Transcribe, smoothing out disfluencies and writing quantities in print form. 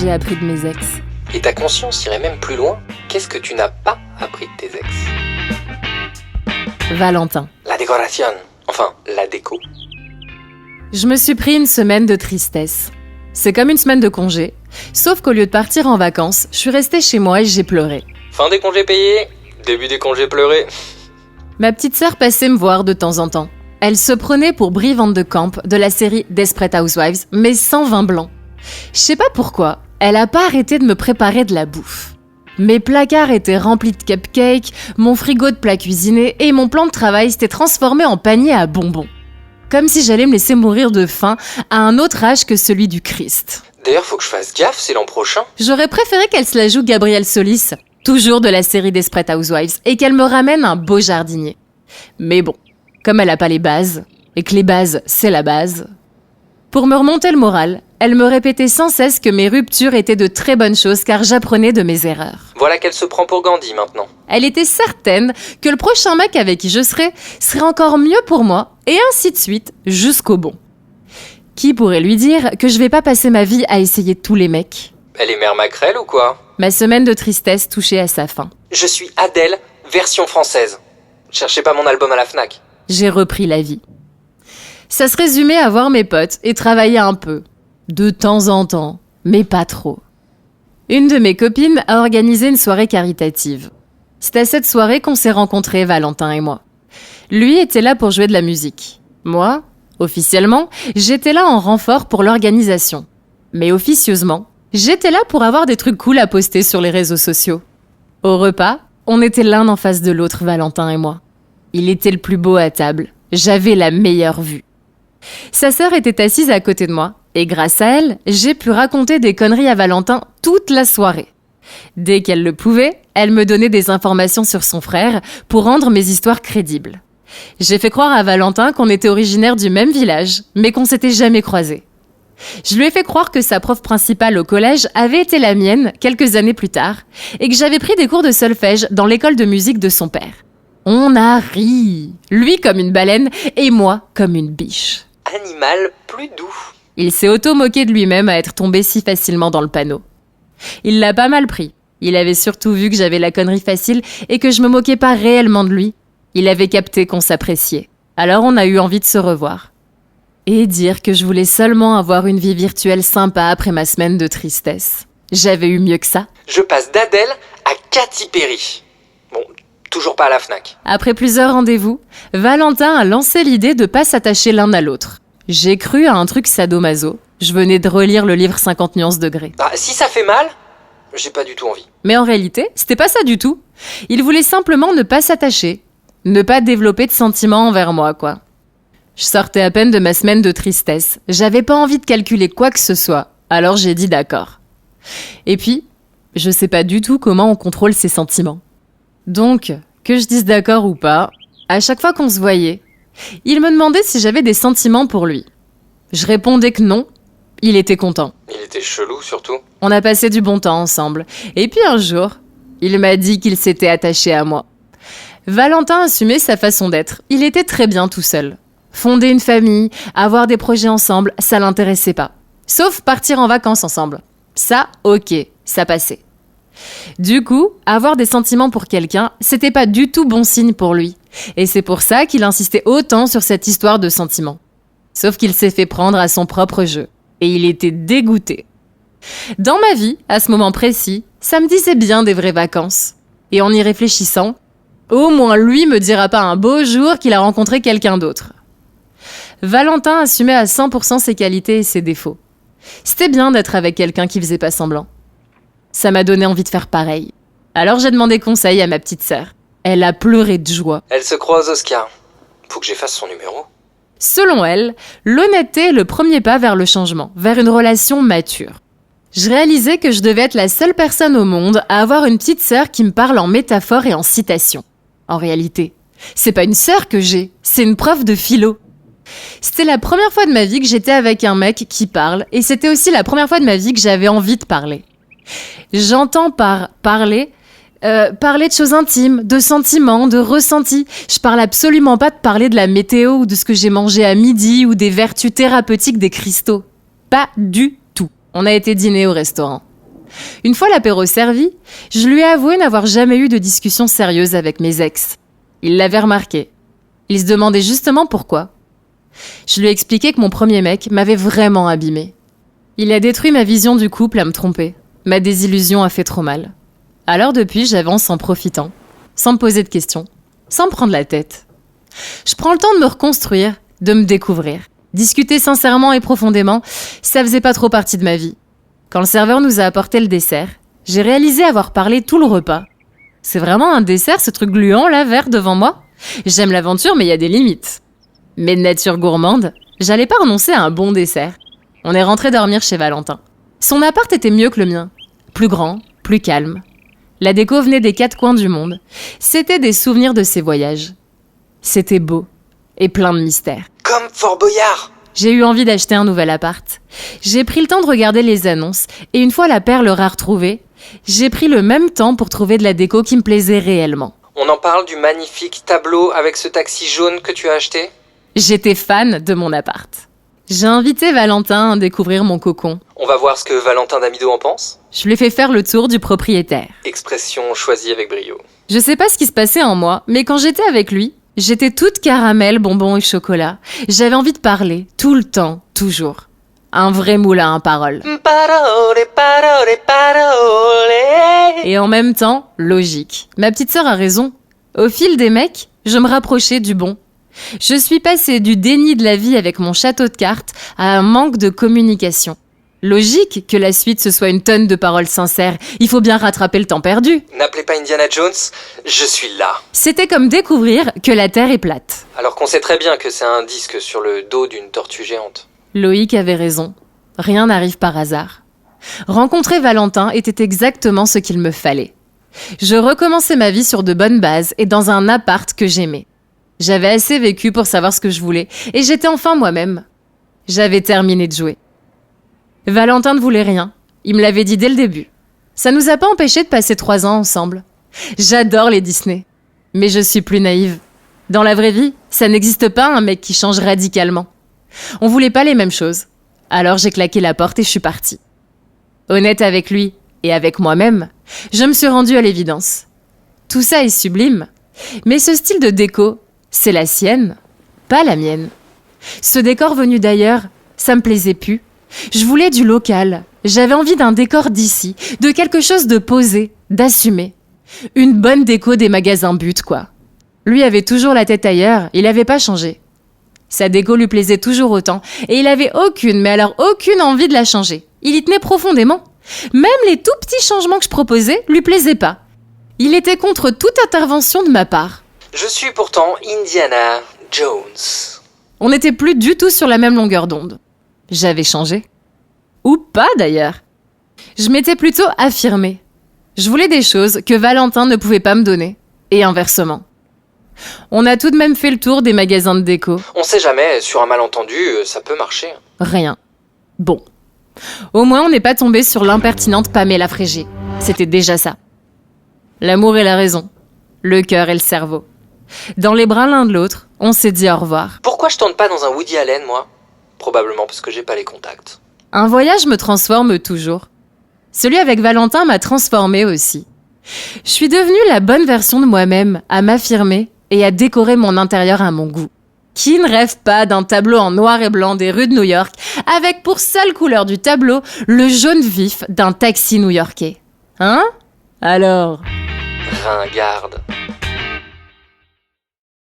j'ai appris de mes ex. Et ta conscience irait même plus loin. Qu'est-ce que tu n'as pas appris de tes ex? Valentin. La décoration. Enfin, la déco. Je me suis pris une semaine de tristesse. C'est comme une semaine de congé, sauf qu'au lieu de partir en vacances, je suis restée chez moi et j'ai pleuré. Fin des congés payés, début des congés pleurés. Ma petite sœur passait me voir de temps en temps. Elle se prenait pour Brie Van de Camp de la série Desperate Housewives, mais sans vin blanc. Je sais pas pourquoi, elle a pas arrêté de me préparer de la bouffe. Mes placards étaient remplis de cupcakes, mon frigo de plats cuisinés et mon plan de travail s'était transformé en panier à bonbons. Comme si j'allais me laisser mourir de faim à un autre âge que celui du Christ. D'ailleurs, faut que je fasse gaffe, c'est l'an prochain. J'aurais préféré qu'elle se la joue Gabrielle Solis, toujours de la série Desperate Housewives, et qu'elle me ramène un beau jardinier. Mais bon, comme elle a pas les bases, et que les bases, c'est la base. Pour me remonter le moral, elle me répétait sans cesse que mes ruptures étaient de très bonnes choses car j'apprenais de mes erreurs. Voilà qu'elle se prend pour Gandhi maintenant. Elle était certaine que le prochain mec avec qui je serais encore mieux pour moi, et ainsi de suite, jusqu'au bon. Qui pourrait lui dire que je vais pas passer ma vie à essayer tous les mecs? Elle est mère Macrel ou quoi? Ma semaine de tristesse touchait à sa fin. Je suis Adèle, version française. Cherchez pas mon album à la Fnac. J'ai repris la vie. Ça se résumait à voir mes potes et travailler un peu. De temps en temps, mais pas trop. Une de mes copines a organisé une soirée caritative. C'est à cette soirée qu'on s'est rencontrés, Valentin et moi. Lui était là pour jouer de la musique. Moi, officiellement, j'étais là en renfort pour l'organisation. Mais officieusement, j'étais là pour avoir des trucs cool à poster sur les réseaux sociaux. Au repas, on était l'un en face de l'autre, Valentin et moi. Il était le plus beau à table. J'avais la meilleure vue. Sa sœur était assise à côté de moi, et grâce à elle, j'ai pu raconter des conneries à Valentin toute la soirée. Dès qu'elle le pouvait, elle me donnait des informations sur son frère pour rendre mes histoires crédibles. J'ai fait croire à Valentin qu'on était originaire du même village, mais qu'on s'était jamais croisés. Je lui ai fait croire que sa prof principale au collège avait été la mienne quelques années plus tard, et que j'avais pris des cours de solfège dans l'école de musique de son père. On a ri, lui comme une baleine et moi comme une biche. Animal plus doux. Il s'est auto-moqué de lui-même à être tombé si facilement dans le panneau. Il l'a pas mal pris. Il avait surtout vu que j'avais la connerie facile et que je me moquais pas réellement de lui. Il avait capté qu'on s'appréciait. Alors on a eu envie de se revoir. Et dire que je voulais seulement avoir une vie virtuelle sympa après ma semaine de tristesse. J'avais eu mieux que ça. Je passe d'Adèle à Katy Perry. Bon, toujours pas à la Fnac. Après plusieurs rendez-vous, Valentin a lancé l'idée de pas s'attacher l'un à l'autre. J'ai cru à un truc sadomaso. Je venais de relire le livre 50 nuances degrés. Ah, si ça fait mal, j'ai pas du tout envie. Mais en réalité, c'était pas ça du tout. Il voulait simplement ne pas s'attacher. Ne pas développer de sentiments envers moi, quoi. Je sortais à peine de ma semaine de tristesse. J'avais pas envie de calculer quoi que ce soit. Alors j'ai dit d'accord. Et puis, je sais pas du tout comment on contrôle ses sentiments. Donc, que je dise d'accord ou pas, à chaque fois qu'on se voyait, il me demandait si j'avais des sentiments pour lui. Je répondais que non. Il était content. Il était chelou surtout. On a passé du bon temps ensemble. Et puis un jour, il m'a dit qu'il s'était attaché à moi. Valentin assumait sa façon d'être. Il était très bien tout seul. Fonder une famille, avoir des projets ensemble, ça l'intéressait pas. Sauf partir en vacances ensemble. Ça, ok, ça passait. Du coup, avoir des sentiments pour quelqu'un, c'était pas du tout bon signe pour lui. Et c'est pour ça qu'il insistait autant sur cette histoire de sentiments. Sauf qu'il s'est fait prendre à son propre jeu. Et il était dégoûté. Dans ma vie, à ce moment précis, ça me disait bien des vraies vacances. Et en y réfléchissant, au moins lui me dira pas un beau jour qu'il a rencontré quelqu'un d'autre. Valentin assumait à 100% ses qualités et ses défauts. C'était bien d'être avec quelqu'un qui faisait pas semblant. Ça m'a donné envie de faire pareil. Alors j'ai demandé conseil à ma petite sœur. Elle a pleuré de joie. Elle se croit aux Oscars. Faut que j'efface son numéro. Selon elle, l'honnêteté est le premier pas vers le changement, vers une relation mature. Je réalisais que je devais être la seule personne au monde à avoir une petite sœur qui me parle en métaphore et en citation. En réalité, c'est pas une sœur que j'ai, c'est une prof de philo. C'était la première fois de ma vie que j'étais avec un mec qui parle, et c'était aussi la première fois de ma vie que j'avais envie de parler. J'entends par parler de choses intimes, de sentiments, de ressentis. Je parle absolument pas de parler de la météo ou de ce que j'ai mangé à midi ou des vertus thérapeutiques des cristaux. Pas du tout. On a été dîner au restaurant. Une fois l'apéro servi, je lui ai avoué n'avoir jamais eu de discussion sérieuse avec mes ex. Il l'avait remarqué. Il se demandait justement pourquoi. Je lui ai expliqué que mon premier mec m'avait vraiment abîmée. Il a détruit ma vision du couple à me tromper. Ma désillusion a fait trop mal. Alors depuis, j'avance en profitant, sans me poser de questions, sans me prendre la tête. Je prends le temps de me reconstruire, de me découvrir. Discuter sincèrement et profondément, ça faisait pas trop partie de ma vie. Quand le serveur nous a apporté le dessert, j'ai réalisé avoir parlé tout le repas. C'est vraiment un dessert, ce truc gluant là, vert devant moi? J'aime l'aventure, mais il y a des limites. Mais de nature gourmande, j'allais pas renoncer à un bon dessert. On est rentré dormir chez Valentin. Son appart était mieux que le mien. Plus grand, plus calme. La déco venait des 4 coins du monde. C'était des souvenirs de ses voyages. C'était beau et plein de mystères. Comme Fort Boyard. J'ai eu envie d'acheter un nouvel appart. J'ai pris le temps de regarder les annonces et une fois la perle rare trouvée, j'ai pris le même temps pour trouver de la déco qui me plaisait réellement. On en parle du magnifique tableau avec ce taxi jaune que tu as acheté? J'étais fan de mon appart. J'ai invité Valentin à découvrir mon cocon. On va voir ce que Valentin Damido en pense. Je lui ai fait faire le tour du propriétaire. Expression choisie avec brio. Je sais pas ce qui se passait en moi, mais quand j'étais avec lui, j'étais toute caramel, bonbons et chocolat. J'avais envie de parler, tout le temps, toujours. Un vrai moulin à paroles. Parole, parole, parole. Et en même temps, logique. Ma petite sœur a raison. Au fil des mecs, je me rapprochais du bon. Je suis passée du déni de la vie avec mon château de cartes à un manque de communication. Logique que la suite ce soit une tonne de paroles sincères. Il faut bien rattraper le temps perdu. N'appelez pas Indiana Jones, je suis là. C'était comme découvrir que la Terre est plate. Alors qu'on sait très bien que c'est un disque sur le dos d'une tortue géante. Loïc avait raison. Rien n'arrive par hasard. Rencontrer Valentin était exactement ce qu'il me fallait. Je recommençais ma vie sur de bonnes bases et dans un appart que j'aimais. J'avais assez vécu pour savoir ce que je voulais et j'étais enfin moi-même. J'avais terminé de jouer. Valentin ne voulait rien. Il me l'avait dit dès le début. Ça nous a pas empêchés de passer 3 ans ensemble. J'adore les Disney. Mais je suis plus naïve. Dans la vraie vie, ça n'existe pas un mec qui change radicalement. On voulait pas les mêmes choses. Alors j'ai claqué la porte et je suis partie. Honnête avec lui et avec moi-même, je me suis rendue à l'évidence. Tout ça est sublime. Mais ce style de déco, c'est la sienne, pas la mienne. Ce décor venu d'ailleurs, ça me plaisait plus. Je voulais du local. J'avais envie d'un décor d'ici, de quelque chose de posé, d'assumé. Une bonne déco des magasins But, quoi. Lui avait toujours la tête ailleurs, il avait pas changé. Sa déco lui plaisait toujours autant, et il avait aucune, mais alors aucune envie de la changer. Il y tenait profondément. Même les tout petits changements que je proposais lui plaisaient pas. Il était contre toute intervention de ma part. Je suis pourtant Indiana Jones. On n'était plus du tout sur la même longueur d'onde. J'avais changé. Ou pas d'ailleurs. Je m'étais plutôt affirmée. Je voulais des choses que Valentin ne pouvait pas me donner. Et inversement. On a tout de même fait le tour des magasins de déco. On sait jamais, sur un malentendu, ça peut marcher. Rien. Bon. Au moins on n'est pas tombé sur l'impertinente Pamela Frégé. C'était déjà ça. L'amour et la raison. Le cœur et le cerveau. Dans les bras l'un de l'autre, on s'est dit au revoir. Pourquoi je tourne pas dans un Woody Allen, moi? Probablement parce que j'ai pas les contacts. Un voyage me transforme toujours. Celui avec Valentin m'a transformée aussi. Je suis devenue la bonne version de moi-même, à m'affirmer et à décorer mon intérieur à mon goût. Qui ne rêve pas d'un tableau en noir et blanc des rues de New York, avec pour seule couleur du tableau le jaune vif d'un taxi new-yorkais? Hein? Alors? Ringarde.